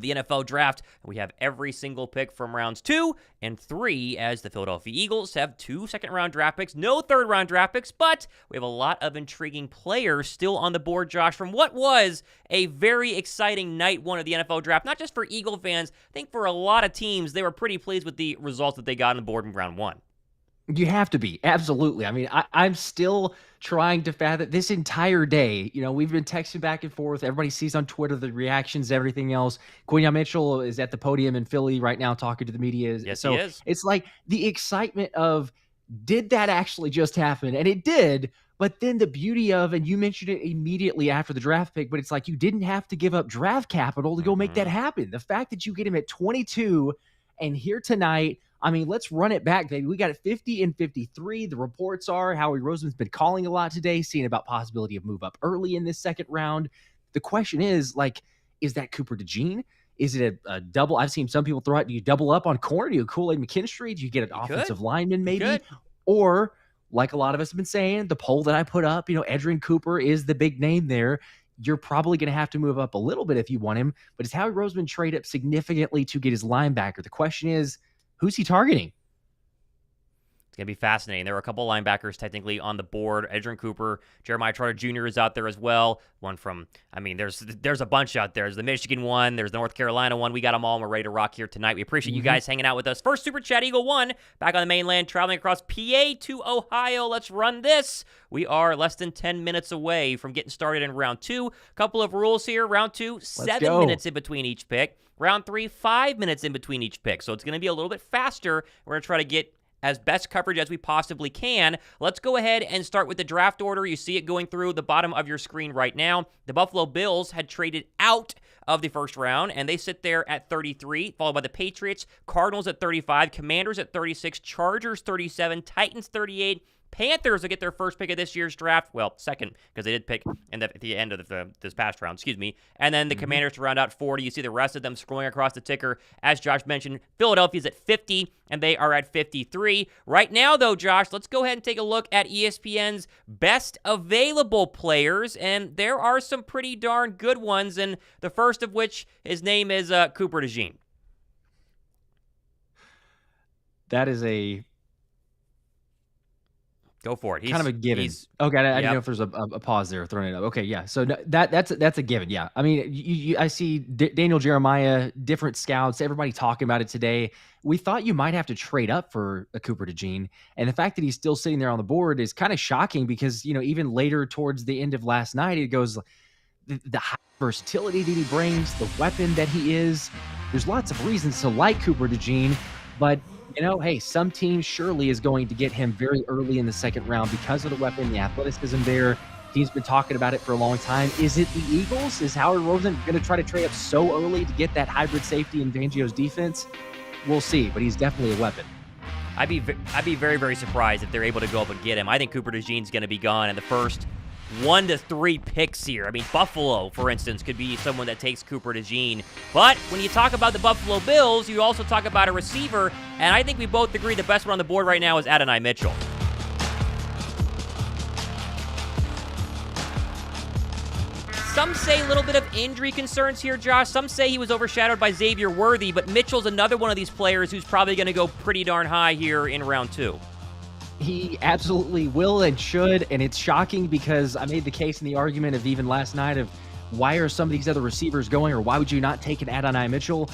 the NFL draft. We have every single pick from rounds 2 and 3, as the Philadelphia Eagles have 2 second-round draft picks, no third-round draft picks, but we have a lot of intriguing players still on the board, Josh, from what was a very exciting night 1 of the NFL draft, not just for Eagle fans. I think for a lot of teams, they were pretty pleased with the results that they got on the board in round 1. You have to be. Absolutely. I mean, I'm still trying to fathom this entire day. We've been texting back and forth. Everybody sees on Twitter the reactions, everything else. Keon Mitchell is at the podium in Philly right now talking to the media. Yes, so he is. It's like the excitement of, did that actually just happen? And it did. But then the beauty of, and you mentioned it immediately after the draft pick, but it's like you didn't have to give up draft capital to go make that happen. The fact that you get him at 22 and here tonight, I mean, let's run it back, baby. We got it 50 and 53. The reports are Howie Roseman's been calling a lot today, seeing about possibility of move up early in this second round. The question is, is that Cooper DeJean? Is it a double? I've seen some people throw out, do you double up on corner? Do you Kool-Aid McKinstry? Do you get an offensive lineman maybe? Or, like a lot of us have been saying, the poll that I put up, Edgerrin Cooper is the big name there. You're probably going to have to move up a little bit if you want him. But does Howie Roseman trade up significantly to get his linebacker? The question is, who's he targeting? It's going to be fascinating. There are a couple linebackers technically on the board. Edgerrin Cooper, Jeremiah Trotter Jr. is out there as well. One from, there's a bunch out there. There's the Michigan one. There's the North Carolina one. We got them all, and we're ready to rock here tonight. We appreciate you guys hanging out with us. First Super Chat Eagle 1, back on the mainland, traveling across PA to Ohio. Let's run this. We are less than 10 minutes away from getting started in round 2. Couple of rules here. Round 2, 7 minutes in between each pick. Round 3, 5 minutes in between each pick. So it's going to be a little bit faster. We're going to try to get as best coverage as we possibly can. Let's go ahead and start with the draft order. You see it going through the bottom of your screen right now. The Buffalo Bills had traded out of the first round, and they sit there at 33, followed by the Patriots, Cardinals at 35, Commanders at 36, Chargers 37, Titans 38, Panthers will get their first pick of this year's draft. Well, second, because they did pick at the end of this past round, And then the Commanders to round out 40. You see the rest of them scrolling across the ticker. As Josh mentioned, Philadelphia's at 50, and they are at 53. Right now, though, Josh, let's go ahead and take a look at ESPN's best available players, and there are some pretty darn good ones, and the first of which, his name is Cooper DeJean. That is a... Go for it. He's kind of a given. Okay, I didn't know if there's a pause there throwing it up. Okay, yeah. So that's a given. Yeah, I mean, I see Daniel Jeremiah, different scouts, everybody talking about it today. We thought you might have to trade up for a Cooper DeJean, and the fact that he's still sitting there on the board is kind of shocking because even later towards the end of last night, it goes the high versatility that he brings, the weapon that he is. There's lots of reasons to like Cooper DeJean, but hey, some team surely is going to get him very early in the second round because of the weapon, the athleticism there. Team's been talking about it for a long time. Is it the Eagles? Is Howie Roseman going to try to trade up so early to get that hybrid safety in Fangio's defense? We'll see, but he's definitely a weapon. I'd be very, very surprised if they're able to go up and get him. I think Cooper DeJean's going to be gone in the first 1 to 3 picks here. I mean, Buffalo, for instance, could be someone that takes Cooper DeJean. But when you talk about the Buffalo Bills, you also talk about a receiver, and I think we both agree the best one on the board right now is Adonai Mitchell. Some say a little bit of injury concerns here, Josh. Some say he was overshadowed by Xavier Worthy, but Mitchell's another one of these players who's probably going to go pretty darn high here in round 2. He absolutely will and should, and it's shocking because I made the case in the argument of even last night of why are some of these other receivers going, or why would you not take an Adonai Mitchell?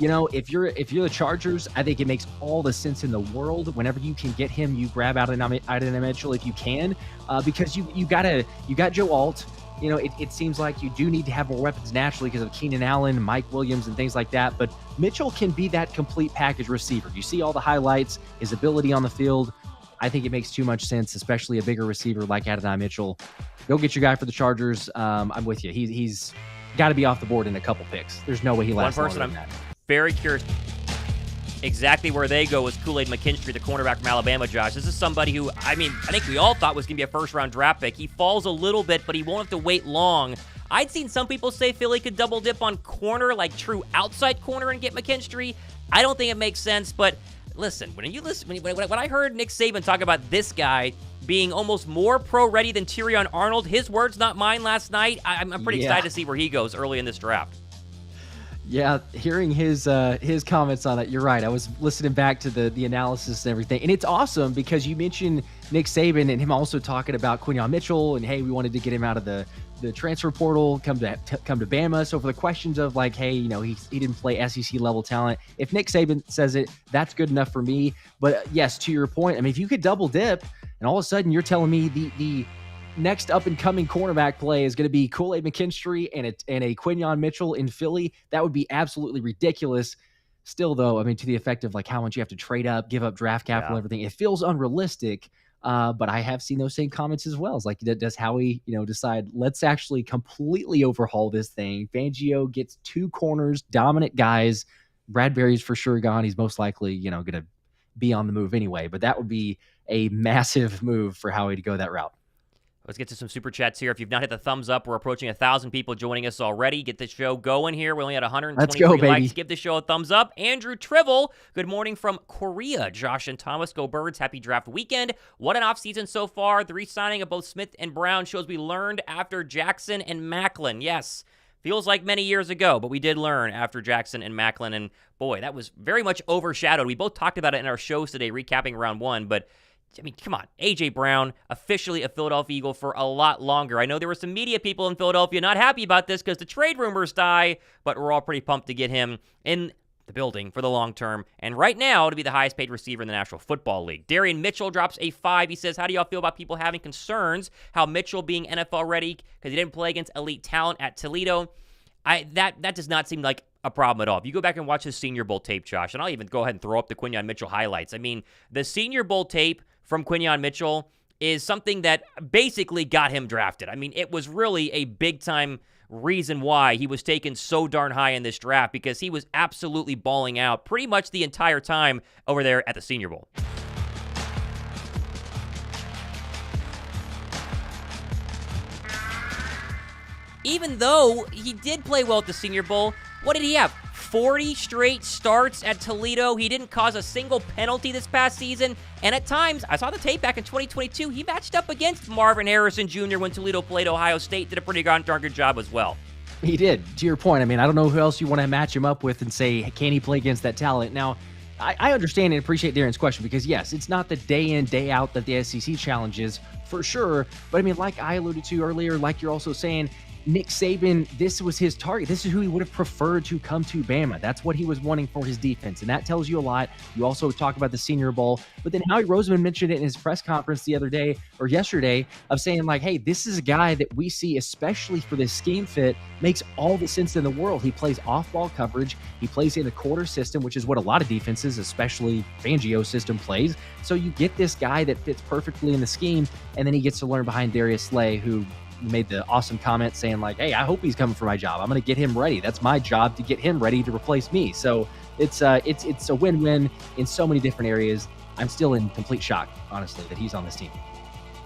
If you're the Chargers, I think it makes all the sense in the world. Whenever you can get him, you grab Adonai Mitchell if you can, because you got Joe Alt. It seems like you do need to have more weapons naturally because of Keenan Allen, Mike Williams, and things like that. But Mitchell can be that complete package receiver. You see all the highlights, his ability on the field. I think it makes too much sense, especially a bigger receiver like Adonai Mitchell. Go get your guy for the Chargers. I'm with you. He's got to be off the board in a couple picks. There's no way he lasts longer than that. Very curious exactly where they go is Kool-Aid McKinstry, the cornerback from Alabama, Josh. This is somebody who, I think we all thought was going to be a first-round draft pick. He falls a little bit, but he won't have to wait long. I'd seen some people say Philly could double dip on corner, like true outside corner, and get McKinstry. I don't think it makes sense, but listen, when I heard Nick Saban talk about this guy being almost more pro-ready than Tyrion Arnold, his words, not mine, last night, I'm pretty excited to see where he goes early in this draft. Yeah, hearing his comments on it, you're right. I was listening back to the analysis and everything, and it's awesome because you mentioned Nick Saban and him also talking about Keon Mitchell and hey, we wanted to get him out of the transfer portal, come to Bama. So for the questions of like, hey, he didn't play SEC level talent. If Nick Saban says it, that's good enough for me. But yes, to your point, I mean, if you could double dip, and all of a sudden you're telling me the next up-and-coming cornerback play is going to be Kool-Aid McKinstry and a Keon Mitchell in Philly, that would be absolutely ridiculous. Still, though, I mean, to the effect of like how much you have to trade up, give up draft capital, everything, it feels unrealistic. But I have seen those same comments as well. It's like, does Howie, decide, let's actually completely overhaul this thing? Fangio gets 2 corners, dominant guys. Bradbury's for sure gone. He's most likely, going to be on the move anyway. But that would be a massive move for Howie to go that route. Let's get to some super chats here. If you've not hit the thumbs up, we're approaching 1,000 people joining us already. Get the show going here. We only had 123 likes. Give the show a thumbs up. Andrew Trivel, good morning from Korea. Josh and Thomas, go Birds. Happy draft weekend. What an offseason so far. The re-signing of both Smith and Brown shows we learned after Jackson and Macklin. Yes, feels like many years ago, but we did learn after Jackson and Macklin. And boy, that was very much overshadowed. We both talked about it in our shows today, recapping round 1, but I mean, come on. A.J. Brown, officially a Philadelphia Eagle for a lot longer. I know there were some media people in Philadelphia not happy about this because the trade rumors die, but we're all pretty pumped to get him in the building for the long term. And right now, to be the highest paid receiver in the National Football League. Darian Mitchell drops a 5. He says, how do y'all feel about people having concerns how Mitchell being NFL ready because he didn't play against elite talent at Toledo? That does not seem like a problem at all. If you go back and watch his Senior Bowl tape, Josh, and I'll even go ahead and throw up the Keon Mitchell highlights. I mean, the Senior Bowl tape from Keon Mitchell is something that basically got him drafted. I mean, it was really a big-time reason why he was taken so darn high in this draft because he was absolutely balling out pretty much the entire time over there at the Senior Bowl. Even though he did play well at the Senior Bowl, what did he have? 40 straight starts at Toledo. He didn't cause a single penalty this past season. And at times, I saw the tape back in 2022, he matched up against Marvin Harrison Jr. when Toledo played Ohio State. Did a pretty darn good job as well. He did. To your point, I mean, I don't know who else you want to match him up with and say, can he play against that talent? Now, I understand and appreciate Darren's question because, yes, it's not the day in, day out that the SEC challenges for sure. But, I mean, like I alluded to earlier, like you're also saying, Nick Saban, this was his target. This is who he would have preferred to come to Bama. That's what he was wanting for his defense, and that tells you a lot. You also talk about the Senior Bowl, but then Howie Roseman mentioned it in his press conference the other day or yesterday of saying like, hey, this is a guy that we see, especially for this scheme fit, makes all the sense in the world. He plays off-ball coverage. He plays in a quarter system, which is what a lot of defenses, especially Fangio's system, plays. So you get this guy that fits perfectly in the scheme, and then he gets to learn behind Darius Slay, who made the awesome comment saying like, hey, I hope he's coming for my job. I'm going to get him ready. That's my job to get him ready to replace me. So it's a win-win in so many different areas. I'm still in complete shock, honestly, that he's on this team.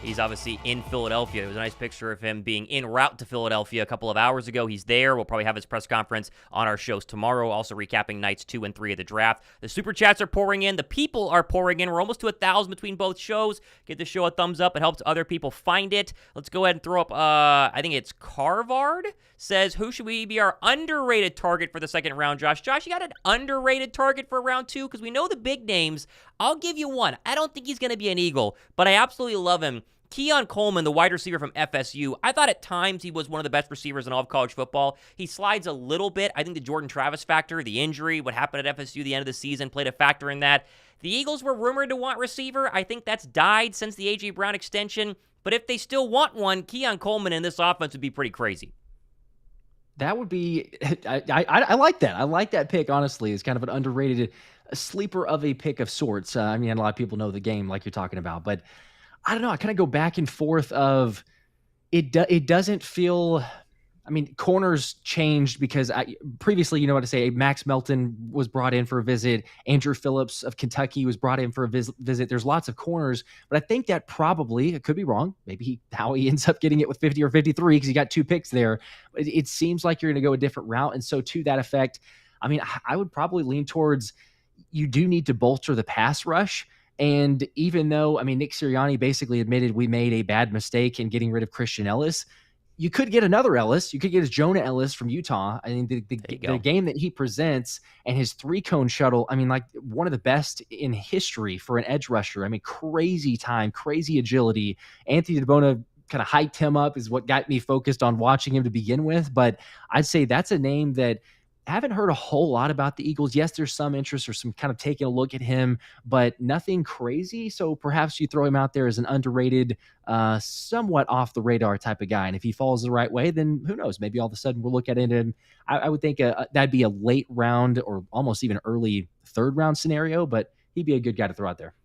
He's obviously in Philadelphia. There was a nice picture of him being en route to Philadelphia a couple of hours ago. He's there. We'll probably have his press conference on our shows tomorrow, also recapping nights 2 and 3 of the draft. The super chats are pouring in. The people are pouring in. We're almost to 1,000 between both shows. Give the show a thumbs up. It helps other people find it. Let's go ahead and throw up, I think it's Carvard, says, who should we be our underrated target for the second round, Josh? Josh, you got an underrated target for round 2? Because we know the big names. I'll give you one. I don't think he's going to be an Eagle, but I absolutely love him. Keon Coleman, the wide receiver from FSU, I thought at times he was one of the best receivers in all of college football. He slides a little bit. I think the Jordan Travis factor, the injury, what happened at FSU at the end of the season played a factor in that. The Eagles were rumored to want receiver. I think that's died since the A.J. Brown extension. But if they still want one, Keon Coleman in this offense would be pretty crazy. That would be I like that. I like that pick, honestly. It's kind of an underrated sleeper of a pick of sorts. I mean, a lot of people know the game like you're talking about, but I don't know. I kind of go back and forth of it doesn't feel, I mean, corners changed because previously, you know what to say, Max Melton was brought in for a visit. Andrew Phillips of Kentucky was brought in for a visit. There's lots of corners, but I think that probably, it could be wrong. Maybe how he ends up getting it with 50 or 53 because he got 2 picks there. It seems like you're going to go a different route. And so to that effect, I mean, I would probably lean towards you do need to bolster the pass rush. And even though, I mean, Nick Sirianni basically admitted we made a bad mistake in getting rid of Christian Ellis, you could get another Ellis. You could get his Jonah Ellis from Utah. I mean, the game that he presents and his 3-cone shuttle, I mean, like one of the best in history for an edge rusher. I mean, crazy time, crazy agility. Anthony DeBona kind of hyped him up is what got me focused on watching him to begin with. But I'd say that's a name that I haven't heard a whole lot about the Eagles. Yes, there's some interest or some kind of taking a look at him, but nothing crazy. So perhaps you throw him out there as an underrated, somewhat off the radar type of guy. And if he falls the right way, then who knows? Maybe all of a sudden we'll look at him. I would think that'd be a late round or almost even early 3rd round scenario, but he'd be a good guy to throw out there.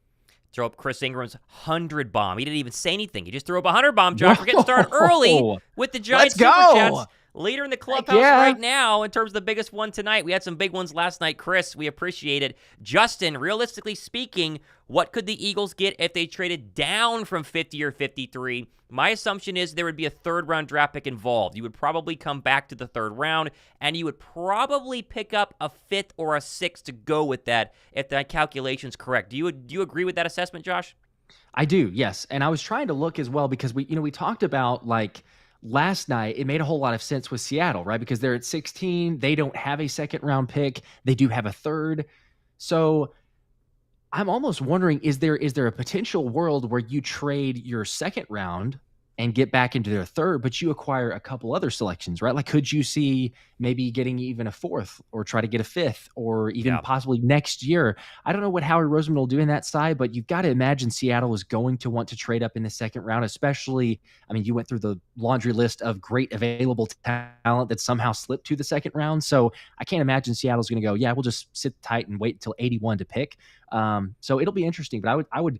Throw up Chris Ingram's 100 bomb. He didn't even say anything. He just threw up a 100 bomb, Josh. We're getting started early with the Giants Super Chats. Leader in the clubhouse right now in terms of the biggest one tonight. We had some big ones last night. Chris, we appreciate it. Justin, realistically speaking, what could the Eagles get if they traded down from 50 or 53? My assumption is there would be a 3rd round draft pick involved. You would probably come back to the 3rd round, and you would probably pick up a 5th or a 6th to go with that if that calculation's correct. Do you agree with that assessment, Josh? I do, yes. And I was trying to look as well because we talked about like last night, it made a whole lot of sense with Seattle, right? Because they're at 16. They don't have a 2nd round pick. They do have a 3rd. So I'm almost wondering, is there a potential world where you trade your 2nd round and get back into their 3rd, but you acquire a couple other selections, right? Like, could you see maybe getting even a 4th or try to get a 5th or even possibly next year? I don't know what Howie Roseman will do in that side, but you've got to imagine Seattle is going to want to trade up in the 2nd round, especially, I mean, you went through the laundry list of great available talent that somehow slipped to the 2nd round. So I can't imagine Seattle's going to go, yeah, we'll just sit tight and wait until 81 to pick. So it'll be interesting, but I would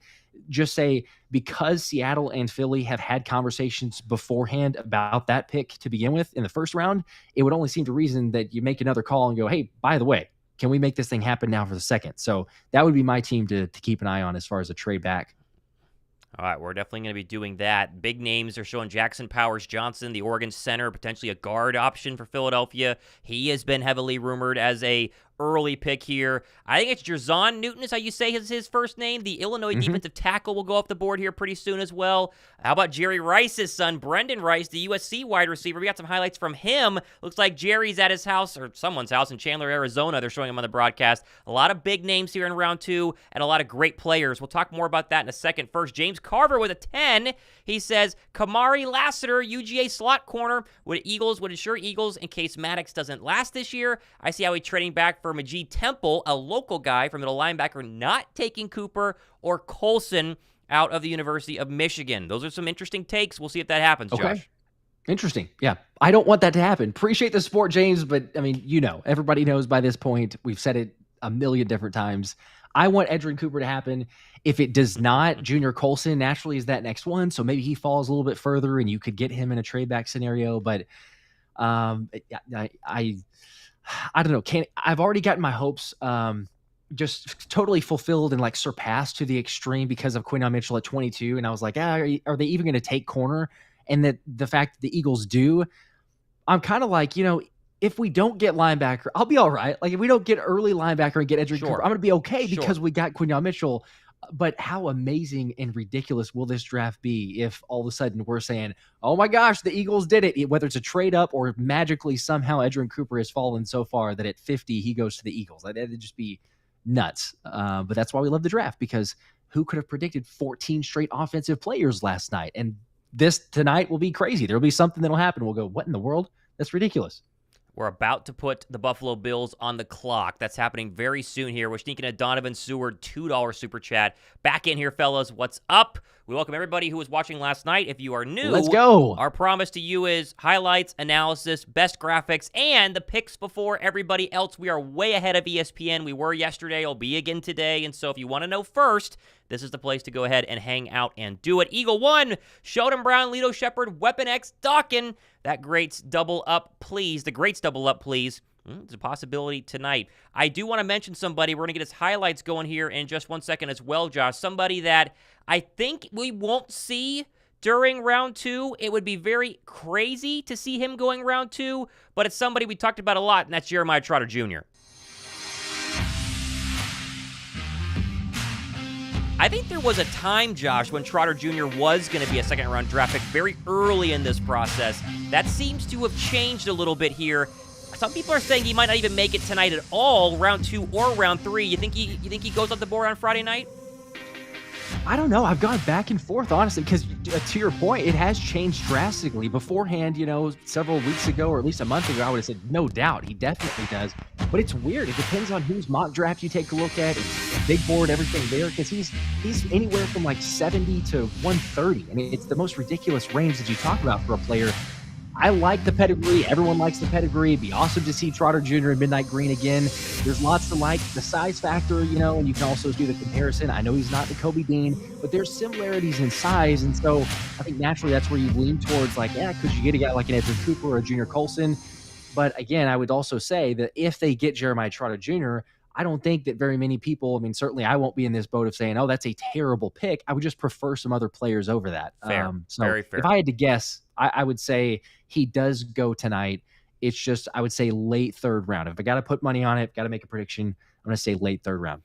just say, because Seattle and Philly have had conversations beforehand about that pick to begin with in the 1st round, it would only seem to reason that you make another call and go, hey, by the way, can we make this thing happen now for the 2nd? So that would be my team to keep an eye on as far as a trade back. All right, we're definitely going to be doing that. Big names are showing Jackson Powers Johnson, the Oregon center, potentially a guard option for Philadelphia. He has been heavily rumored as a early pick here. I think it's Jerzon Newton is how you say his first name. The Illinois defensive tackle will go off the board here pretty soon as well. How about Jerry Rice's son, Brendan Rice, the USC wide receiver? We got some highlights from him. Looks like Jerry's at his house or someone's house in Chandler, Arizona. They're showing him on the broadcast. A lot of big names here in round 2 and a lot of great players. We'll talk more about that in a second. First, James Carver with a 10. He says, Kamari Lassiter, UGA slot corner, would ensure Eagles in case Maddox doesn't last this year. I see how he's trading back for Majee Temple, a local guy from middle linebacker, not taking Cooper or Colson out of the University of Michigan. Those are some interesting takes. We'll see if that happens, Josh. Interesting. Yeah. I don't want that to happen. Appreciate the support, James, but I mean, everybody knows by this point, we've said it a million different times. I want Edgerrin Cooper to happen. If it does not, Junior Colson naturally is that next one. So maybe he falls a little bit further and you could get him in a trade back scenario. But I don't know. I've already gotten my hopes just totally fulfilled and like surpassed to the extreme because of Quinyon Mitchell at 22. And I was like, are they even going to take corner? And that the fact that the Eagles do, I'm kind of like, if we don't get linebacker, I'll be all right. Like if we don't get early linebacker and get Edgerrin Cooper, I'm going to be okay because we got Quinyon Mitchell. But how amazing and ridiculous will this draft be if all of a sudden we're saying, oh my gosh, the Eagles did it, whether it's a trade up or magically somehow Edgerrin Cooper has fallen so far that at 50 he goes to the Eagles. That'd just be nuts. But that's why we love the draft, because who could have predicted 14 straight offensive players last night? And this tonight will be crazy. There'll be something that'll happen. We'll go, what in the world? That's ridiculous. We're about to put the Buffalo Bills on the clock. That's happening very soon here. We're sneaking a Donovan Seward $2 super chat. Back in here, fellas. What's up? We welcome everybody who was watching last night. If you are new, let's go. Our promise to you is highlights, analysis, best graphics, and the picks before everybody else. We are way ahead of ESPN. We were yesterday. I'll be again today. And so if you want to know first, this is the place to go ahead and hang out and do it. Eagle 1, Sheldon Brown, Lito Shepard, Weapon X, Dawkin. That greats double up, please. The greats double up, please. It's a possibility tonight. I do want to mention somebody. We're going to get his highlights going here in just 1 second as well, Josh. Somebody that I think we won't see during round 2. It would be very crazy to see him going round 2, but it's somebody we talked about a lot, and that's Jeremiah Trotter Jr. I think there was a time, Josh, when Trotter Jr. was going to be a second-round draft pick very early in this process. That seems to have changed a little bit here. Some people are saying he might not even make it tonight at all, round 2 or round 3. You think he goes off the board on Friday night? I don't know. I've gone back and forth, honestly, because to your point, it has changed drastically. Beforehand, several weeks ago, or at least a month ago, I would have said, no doubt, he definitely does. But it's weird. It depends on whose mock draft you take a look at. It's big board, everything there, because he's anywhere from like 70 to 130. I mean, it's the most ridiculous range that you talk about for a player. I like the pedigree. Everyone likes the pedigree. It'd be awesome to see Trotter Jr. in Midnight Green again. There's lots to like. The size factor, and you can also do the comparison. I know he's not the Kobe Dean, but there's similarities in size, and so I think naturally that's where you lean towards, like, could you get a guy like an Edwin Cooper or a Junior Colson? But again, I would also say that if they get Jeremiah Trotter Jr., I don't think that very many people, I mean, certainly I won't be in this boat of saying, oh, that's a terrible pick. I would just prefer some other players over that. Fair. So Very fair. If I had to guess, I would say he does go tonight. It's just, I would say late third round. If I got to put money on it, got to make a prediction, I'm going to say late third round.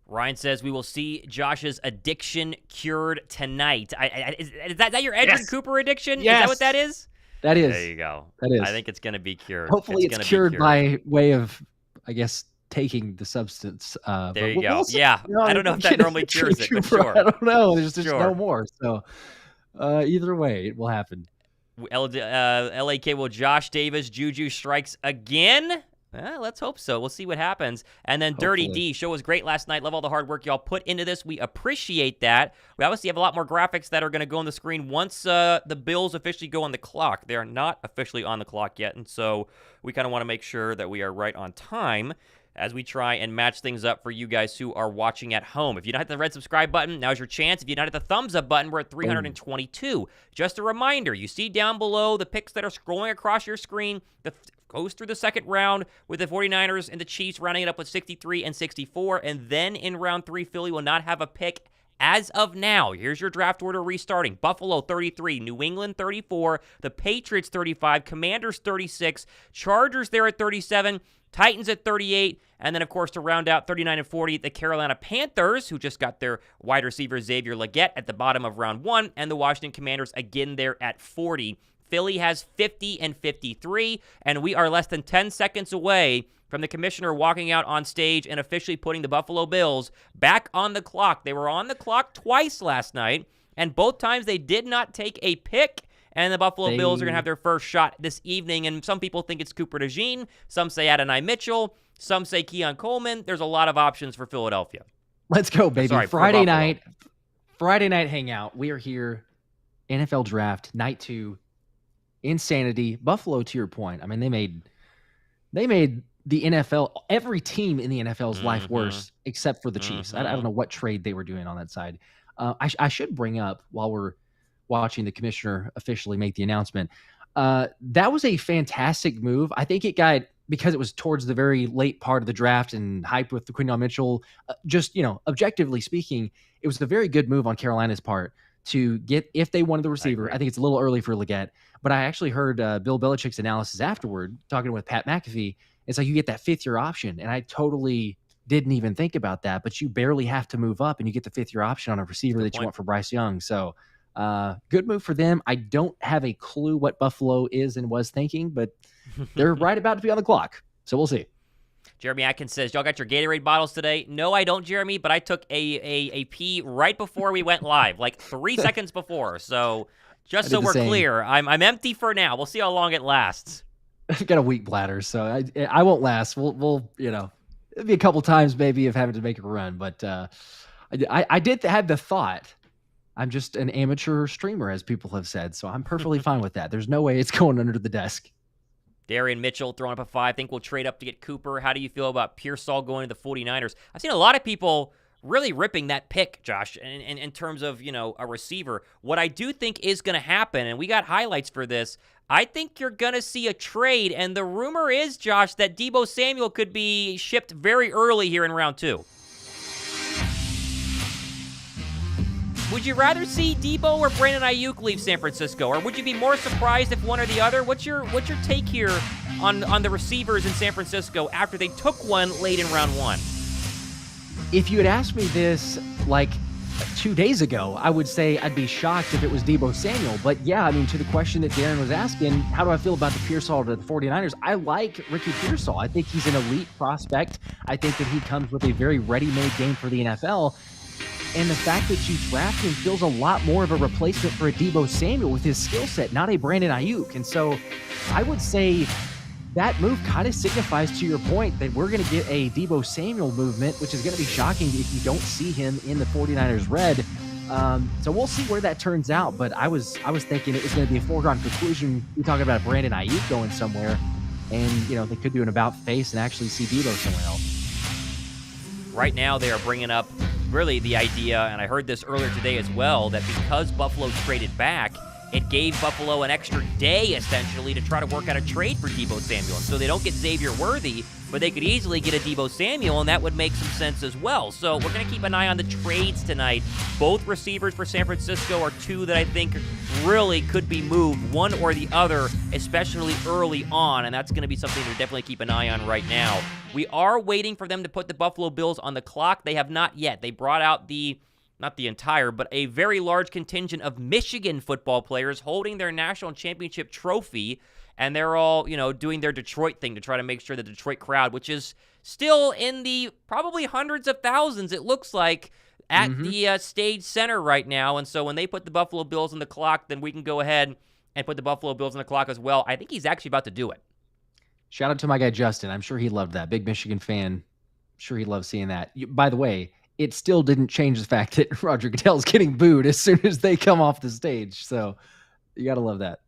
Ryan says we will see Josh's addiction cured tonight. Is that your Edwin Cooper addiction? Yes. Is that what that is? That is. There you go. That is. I think it's going to be cured. Hopefully it's cured by way of, I guess, taking the substance. There you go. Yeah. I don't know if that normally cures it, but sure. I don't know. There's sure. no more. So either way, it will happen. LAK, will Josh Davis Juju strikes again? Let's hope so. We'll see what happens. And then Dirty D, show was great last night. Love all the hard work y'all put into this. We appreciate that. We obviously have a lot more graphics that are going to go on the screen once the Bills officially go on the clock. They are not officially on the clock yet, and so we kind of want to make sure that we are right on time as we try and match things up for you guys who are watching at home. If you don't hit the red subscribe button, now's your chance. If you don't hit the thumbs up button, we're at 322. Just a reminder, you see down below the picks that are scrolling across your screen, goes through the second round with the 49ers and the Chiefs rounding it up with 63 and 64, and then in round 3, Philly will not have a pick as of now. Here's your draft order restarting. Buffalo 33, New England 34, the Patriots 35, Commanders 36, Chargers there at 37, Titans at 38, and then, of course, to round out 39 and 40, the Carolina Panthers, who just got their wide receiver Xavier Legette at the bottom of round 1, and the Washington Commanders again there at 40. Philly has 50 and 53, and we are less than 10 seconds away from the commissioner walking out on stage and officially putting the Buffalo Bills back on the clock. They were on the clock twice last night, and both times they did not take a pick. And the Buffalo Bills are going to have their first shot this evening. And some people think it's Cooper DeJean. Some say Adonai Mitchell. Some say Keon Coleman. There's a lot of options for Philadelphia. Let's go, baby. Sorry, Friday night hangout. We are here. NFL draft, night 2. Insanity. Buffalo, to your point. I mean, they made the NFL, every team in the NFL's life worse, except for the Chiefs. I don't know what trade they were doing on that side. I should bring up, while we're watching the commissioner officially make the announcement, that was a fantastic move. I think it got, because it was towards the very late part of the draft and hyped with the Adonai Mitchell, objectively speaking, it was a very good move on Carolina's part to get, if they wanted the receiver. I think it's a little early for Legette, but I actually heard Bill Belichick's analysis afterward, talking with Pat McAfee. It's like you get that 5th-year option, and I totally didn't even think about that, but you barely have to move up, and you get the 5th-year option on a receiver that you want for Bryce Young. So good move for them. I don't have a clue what Buffalo is and was thinking, but they're right about to be on the clock. So we'll see. Jeremy Atkins says, y'all got your Gatorade bottles today? No, I don't, Jeremy, but I took a pee right before we went live, like 3 seconds before. So just so we're clear, I'm empty for now. We'll see how long it lasts. I've got a weak bladder, so I won't last. We'll it'll be a couple times maybe of having to make a run, but I did have the thought. I'm just an amateur streamer, as people have said, so I'm perfectly fine with that. There's no way it's going under the desk. Darian Mitchell throwing up a 5. Think we'll trade up to get Cooper. How do you feel about Pearsall going to the 49ers? I've seen a lot of people really ripping that pick, Josh, in terms of, a receiver. What I do think is going to happen, and we got highlights for this, I think you're going to see a trade, and the rumor is, Josh, that Deebo Samuel could be shipped very early here in round 2. Would you rather see Deebo or Brandon Ayuk leave San Francisco, or would you be more surprised if one or the other? What's your take here on the receivers in San Francisco after they took one late in round 1? If you had asked me this, like 2 days ago, I would say I'd be shocked if it was Deebo Samuel. But yeah, I mean, to the question that Darren was asking, how do I feel about the Pearsall to the 49ers? I like Ricky Pearsall. I think he's an elite prospect. I think that he comes with a very ready-made game for the NFL. And the fact that you draft him feels a lot more of a replacement for a Deebo Samuel with his skill set, not a Brandon Ayuk. And so I would say that move kind of signifies, to your point, that we're going to get a Deebo Samuel movement, which is going to be shocking if you don't see him in the 49ers red. So we'll see where that turns out. But I was thinking it was going to be a foregone conclusion. We're talking about Brandon Ayuk going somewhere, and they could do an about face and actually see Deebo somewhere else. Right now, they are bringing up really the idea, and I heard this earlier today as well, that because Buffalo traded back, it gave Buffalo an extra day, essentially, to try to work out a trade for Deebo Samuel. And so they don't get Xavier Worthy, but they could easily get a Deebo Samuel, and that would make some sense as well. So we're going to keep an eye on the trades tonight. Both receivers for San Francisco are two that I think really could be moved, one or the other, especially early on, and that's going to be something to definitely keep an eye on right now. We are waiting for them to put the Buffalo Bills on the clock. They have not yet. They brought out not the entire, but a very large contingent of Michigan football players holding their national championship trophy, and they're all, doing their Detroit thing to try to make sure the Detroit crowd, which is still in the probably hundreds of thousands, it looks like, at the stage center right now. And so when they put the Buffalo Bills on the clock, then we can go ahead and put the Buffalo Bills on the clock as well. I think he's actually about to do it. Shout out to my guy Justin. I'm sure he loved that. Big Michigan fan. I'm sure he loved seeing that. By the way, it still didn't change the fact that Roger Goodell's getting booed as soon as they come off the stage. So you got to love that.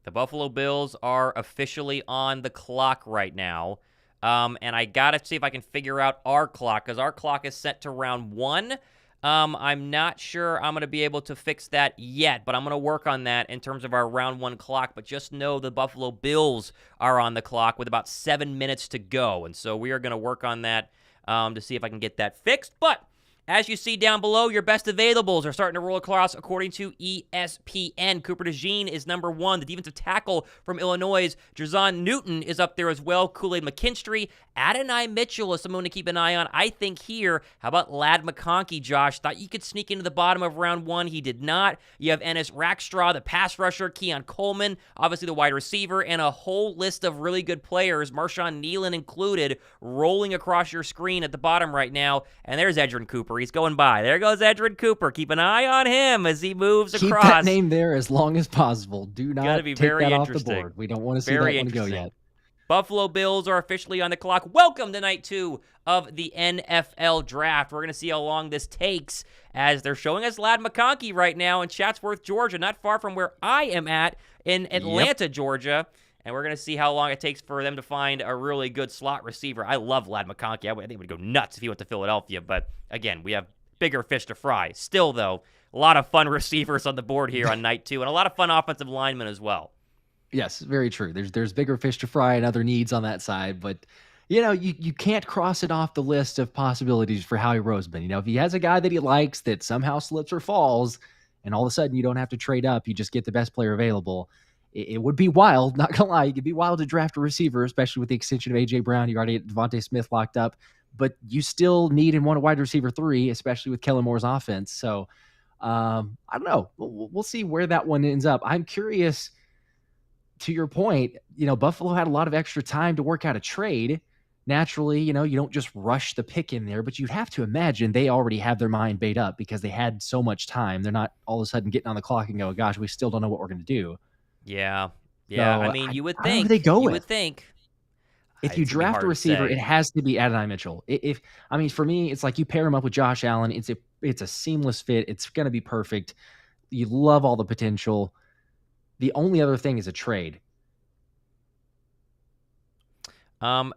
The Buffalo Bills are officially on the clock right now. And I got to see if I can figure out our clock, because our clock is set to round 1. I'm not sure I'm going to be able to fix that yet, but I'm going to work on that in terms of our round 1 clock. But just know the Buffalo Bills are on the clock with about 7 minutes to go. And so we are going to work on that to see if I can get that fixed. But as you see down below, your best availables are starting to roll across according to ESPN. Cooper DeJean is number 1. The defensive tackle from Illinois, Jerzon Newton, is up there as well. Kool-Aid McKinstry. Adonai Mitchell is someone to keep an eye on. I think here, how about Ladd McConkey, Josh? Thought you could sneak into the bottom of round 1. He did not. You have Ennis Rackstraw, the pass rusher, Keon Coleman, obviously the wide receiver, and a whole list of really good players, Marshawn Nealon included, rolling across your screen at the bottom right now. And there's Edgerrin Cooper. He's going by. There goes Edgerrin Cooper. Keep an eye on him as he moves across. Keep that name there as long as possible. Do not be take very that off the interesting. board. We don't want to see that one go yet. Buffalo Bills are officially on the clock. Welcome to night 2 of the NFL Draft. We're going to see how long this takes, as they're showing us Ladd McConkey right now in Chatsworth, Georgia, not far from where I am at in Atlanta, Georgia. And we're going to see how long it takes for them to find a really good slot receiver. I love Ladd McConkey. I think he would go nuts if he went to Philadelphia. But, again, we have bigger fish to fry. Still, though, a lot of fun receivers on the board here on night 2, and a lot of fun offensive linemen as well. Yes, very true. There's bigger fish to fry and other needs on that side. But, you can't cross it off the list of possibilities for Howie Roseman. If he has a guy that he likes that somehow slips or falls, and all of a sudden you don't have to trade up, you just get the best player available. It would be wild, not going to lie. It'd be wild to draft a receiver, especially with the extension of A.J. Brown. You already get Devontae Smith locked up. But you still need and want a wide receiver 3, especially with Kellen Moore's offense. So, I don't know. We'll see where that one ends up. I'm curious, to your point, Buffalo had a lot of extra time to work out a trade. Naturally, you don't just rush the pick in there, but you'd have to imagine they already have their mind made up because they had so much time. They're not all of a sudden getting on the clock and go, gosh, we still don't know what we're going to do. Yeah. So, I mean, you would think. If you draft a receiver, it has to be Adonai Mitchell. For me, it's like you pair him up with Josh Allen. It's a seamless fit. It's going to be perfect. You love all the potential. The only other thing is a trade.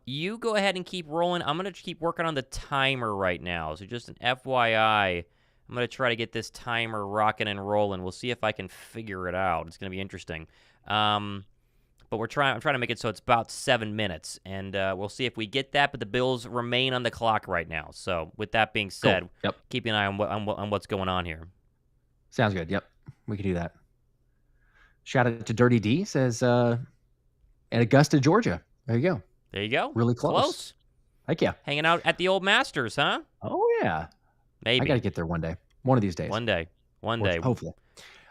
You go ahead and keep rolling. I'm going to keep working on the timer right now. So just an FYI, I'm going to try to get this timer rocking and rolling. We'll see if I can figure it out. It's going to be interesting. But I'm trying to make it so it's about 7 minutes, and we'll see if we get that. But the Bills remain on the clock right now. So with that being said, cool. Yep. Keep an eye on what's going on here. Sounds good. Yep, we can do that. Shout out to Dirty D, says at Augusta, Georgia. There you go. There you go. Really close. Heck yeah. Hanging out at the old Masters, huh? Oh yeah. Maybe. I got to get there one day. One of these days. One day. Hopefully.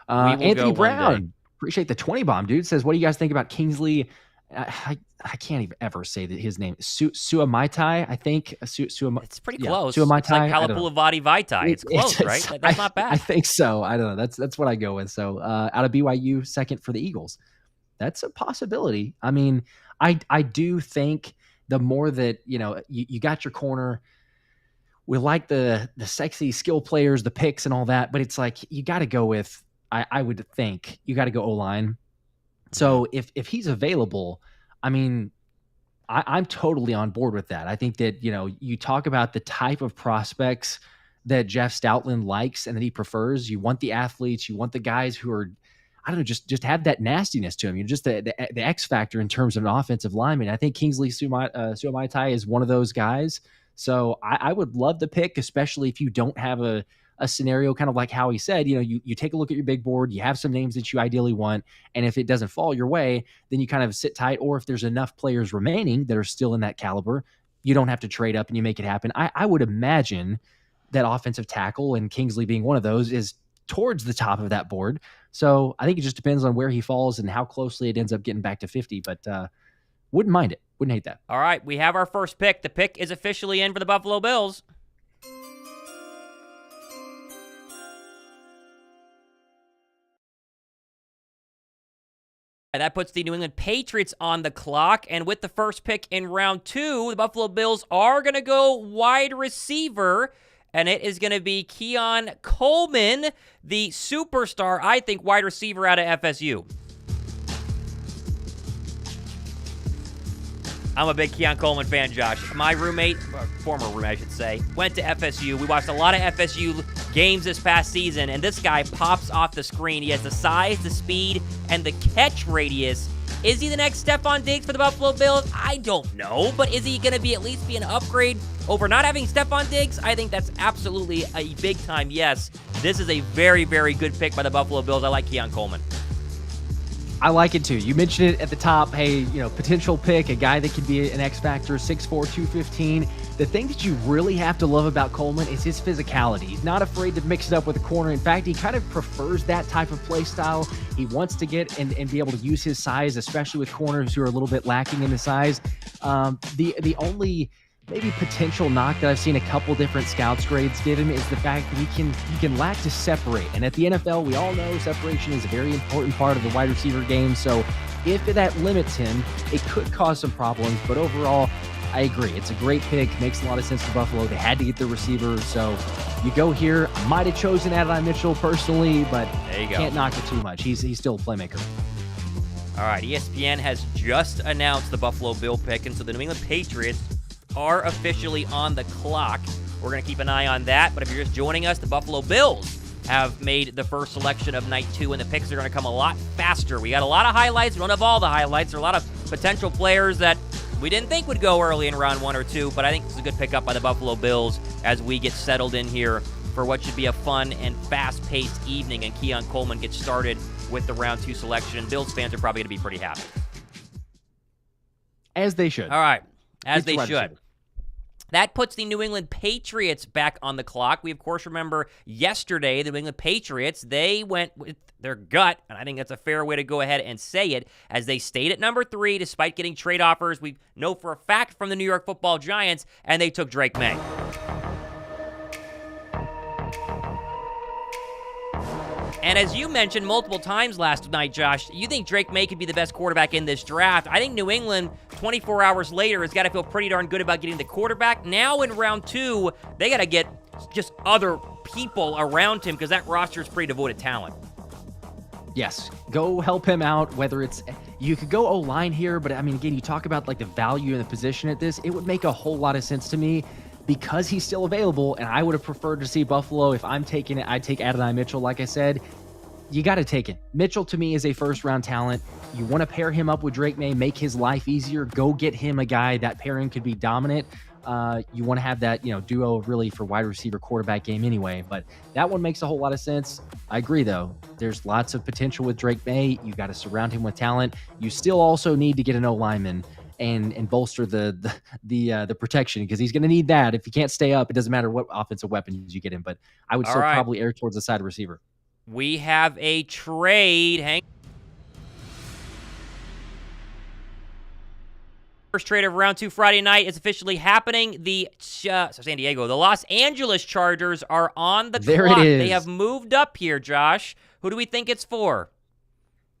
We will Anthony go one Brown, day. appreciate the 20 bomb, dude. Says, what do you guys think about Kingsley? I can't even ever say that his name is Suamaitai. I think It's pretty close. Suamaitai. It's like Halapulavati Vaitai. It's close, right? That's not bad. I think so. I don't know. That's what I go with. So out of BYU, second for the Eagles. That's a possibility. I mean, I do think the more that you got your corner. We like the sexy skill players, the picks and all that, but it's like you got to go with. I would think you got to go O-line. So if he's available, I mean, I'm totally on board with that. I think that, you talk about the type of prospects that Jeff Stoutland likes and that he prefers. You want the athletes, you want the guys who are, I don't know, just have that nastiness to them. Just the X factor in terms of an offensive lineman. I think Kingsley Suamaitai is one of those guys. So I would love the pick, especially if you don't have a scenario kind of like how he said, you take a look at your big board, you have some names that you ideally want, and if it doesn't fall your way, then you kind of sit tight, or if there's enough players remaining that are still in that caliber, you don't have to trade up and you make it happen. I would imagine that offensive tackle, and Kingsley being one of those, is towards the top of that board. So I think it just depends on where he falls and how closely it ends up getting back to 50, but wouldn't mind it. Wouldn't hate that. All right, we have our first pick. The pick is officially in for the Buffalo Bills. And that puts the New England Patriots on the clock. And with the first pick in round 2, the Buffalo Bills are going to go wide receiver. And it is going to be Keon Coleman, the superstar, I think, wide receiver out of FSU. I'm a big Keon Coleman fan, Josh. My roommate, former roommate, I should say, went to FSU. We watched a lot of FSU games this past season, and this guy pops off the screen. He has the size, the speed, and the catch radius. Is he the next Stephon Diggs for the Buffalo Bills? I don't know, but is he going to at least be an upgrade over not having Stephon Diggs? I think that's absolutely a big-time yes. This is a very, very good pick by the Buffalo Bills. I like Keon Coleman. I like it too. You mentioned it at the top. Hey, potential pick, a guy that could be an X factor, 6'4", 215. The thing that you really have to love about Coleman is his physicality. He's not afraid to mix it up with a corner. In fact, he kind of prefers that type of play style. He wants to get and be able to use his size, especially with corners who are a little bit lacking in the size. The only maybe potential knock that I've seen a couple different scouts grades give him is the fact that he can lack to separate. And at the NFL, we all know separation is a very important part of the wide receiver game. So if that limits him, it could cause some problems. But overall, I agree. It's a great pick. Makes a lot of sense for Buffalo. They had to get the receiver. So you go here. I might have chosen Adonai Mitchell personally, but there you go. Can't knock it too much. He's still a playmaker. All right, ESPN has just announced the Buffalo Bill pick, and so the New England Patriots are officially on the clock. We're going to keep an eye on that, but if you're just joining us, the Buffalo Bills have made the first selection of night 2, and the picks are going to come a lot faster. We got a lot of highlights. We don't have all the highlights. There are a lot of potential players that we didn't think would go early in round 1 or 2, but I think this is a good pickup by the Buffalo Bills as we get settled in here for what should be a fun and fast-paced evening, and Keon Coleman gets started with the round 2 selection. Bills fans are probably going to be pretty happy. As they should. All right. As they should. That puts the New England Patriots back on the clock. We, of course, remember yesterday, the New England Patriots, they went with their gut, and I think that's a fair way to go ahead and say it, as they stayed at number 3 despite getting trade offers we know for a fact from the New York Football Giants, and they took Drake May. And as you mentioned multiple times last night, Josh, you think Drake May could be the best quarterback in this draft. I think New England, 24 hours later, has got to feel pretty darn good about getting the quarterback. Now in round 2, they got to get just other people around him because that roster is pretty devoid of talent. Yes, go help him out, whether it's, you could go O-line here, but I mean, again, you talk about like the value and the position at this, it would make a whole lot of sense to me because he's still available, and I would have preferred to see Buffalo. If I'm taking it, I'd take Adonai Mitchell, like I said. You got to take it. Mitchell, to me, is a first-round talent. You want to pair him up with Drake May, make his life easier. Go get him a guy. That pairing could be dominant. You want to have that, duo really for wide receiver quarterback game anyway. But that one makes a whole lot of sense. I agree, though. There's lots of potential with Drake May. You got to surround him with talent. You still also need to get an O-lineman. and bolster the protection, because he's going to need that. If he can't stay up, it doesn't matter what offensive weapons you get him. But I would still probably err towards the side receiver. We have a trade. First trade of round 2 Friday night is officially happening. The Los Angeles Chargers are on the there clock. It is. They have moved up here, Josh. Who do we think it's for?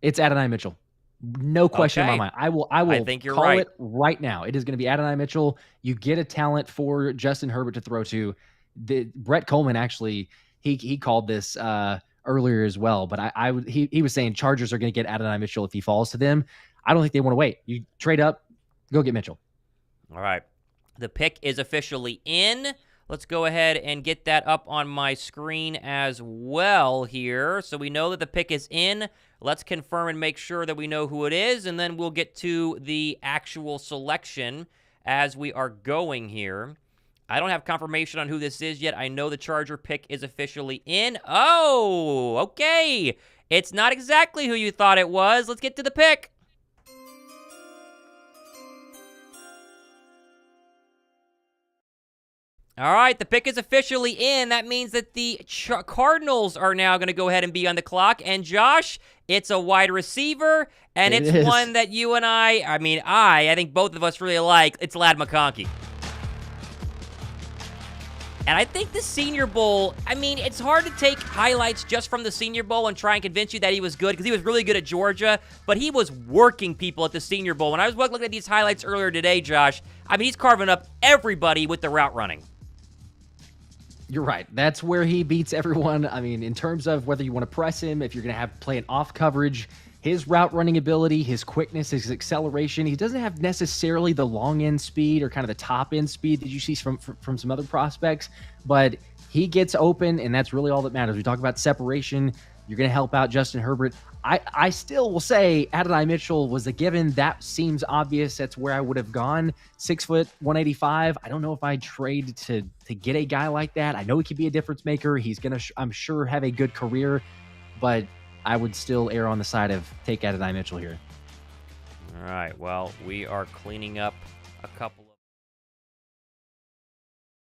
It's Adonai Mitchell. No question in my mind. I will I think you're call right. it right now. It is going to be Adonai Mitchell. You get a talent for Justin Herbert to throw to. Brett Coleman actually, he called this earlier as well, but he was saying Chargers are going to get Adonai Mitchell if he falls to them. I don't think they want to wait. You trade up, go get Mitchell. All right. The pick is officially in. Let's go ahead and get that up on my screen as well here. So we know that the pick is in. Let's confirm and make sure that we know who it is, and then we'll get to the actual selection as we are going here. I don't have confirmation on who this is yet. I know the Charger pick is officially in. Oh, okay. It's not exactly who you thought it was. Let's get to the pick. All right, the pick is officially in. That means that the Cardinals are now going to go ahead and be on the clock. And Josh, it's a wide receiver, and it's one that you and I think both of us really like. It's Ladd McConkey. And I think the Senior Bowl, it's hard to take highlights just from the Senior Bowl and try and convince you that he was good, because he was really good at Georgia, but he was working people at the Senior Bowl. When I was looking at these highlights earlier today, Josh, he's carving up everybody with the route running. You're right. That's where he beats everyone. In terms of whether you want to press him, if you're going to play an off coverage, his route running ability, his quickness, his acceleration, he doesn't have necessarily the long end speed or kind of the top end speed that you see from some other prospects, but he gets open, and that's really all that matters. We talk about separation. You're going to help out Justin Herbert. I still will say Adonai Mitchell was a given. That seems obvious. That's where I would have gone. 6 foot, 185. I don't know if I'd trade to get a guy like that. I know he could be a difference maker. He's going to, I'm sure, have a good career, but I would still err on the side of take Adonai Mitchell here. All right. Well, we are cleaning up a couple